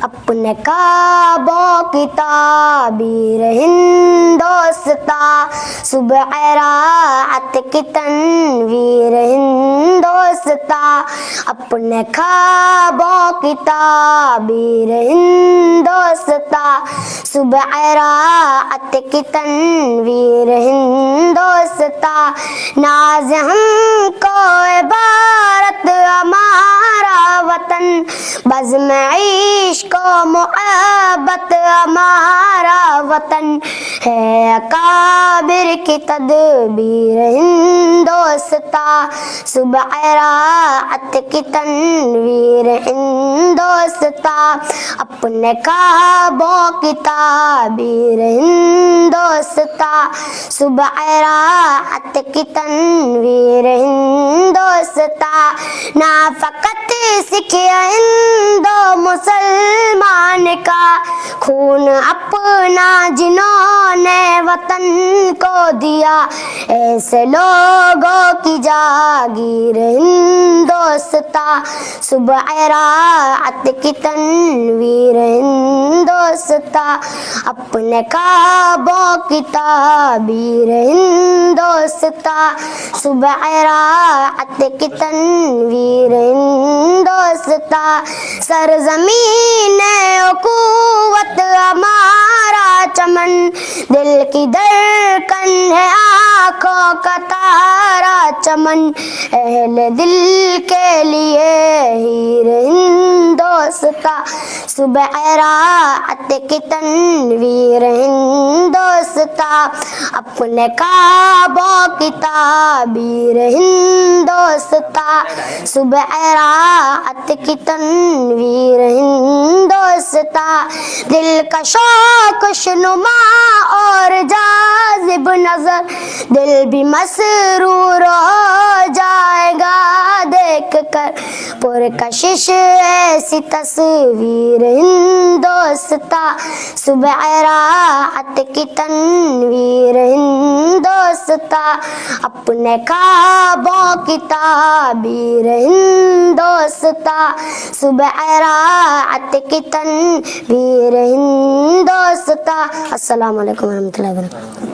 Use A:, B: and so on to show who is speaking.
A: اپنے خوابوں کی تعبیر ہندوستا، صبح راحت کی تنویر ہندوستا، اپنے خوابوں کی تعبیر ہندوستا، صبح راحت کی تنویر ہندوستا، ناز ہم کو عبارت ہمارا وطن، بزم عشق و محبت ہمارا وطن ہے، اکابر کی تدبیر ہندوستا، صبح راحت کی تنویر ہندوستا، اپنے خوابوں کی تعبیر ہندوستا، صبح راحت کی تنویر ہندوستا، نہ فقط سکھ ہندو مسلمان کا خون اپنا جنہوں نے وطن کو دیا، ایسے لوگوں کی جاگیر ہندوستا، صبح راحت کی تنویر ہندوستا، اپنے خوابوں کی تعبیر ہندوستا، صبح راحت کی تنویر ہندوستا، سرزمین اخوت ہمارا چمن، دل کی دھڑکن ہے آنکھوں کا تارا چمن، اہل دل کے لیے ہیر ہندوستا، صبح راحت کی تنویر ہندوستا، اپنے خوابوں کی تعبیر ہندوستا، صبح راحت کی تنویر ہندوستا، دل کا شوق خوشنما اور جاذب نظر، دل بھی مسرور ہو جائے گا دیکھ کر، پرکشش ایسی تصویر ہندوستا، صبح راحت کی تنویر ہندوستا، اپنے خوابوں کی تعبیر ہندوستا، صبح راحت کی تنویر ہندوستا۔ السلام علیکم ورحمۃ اللہ وبرکاتہ۔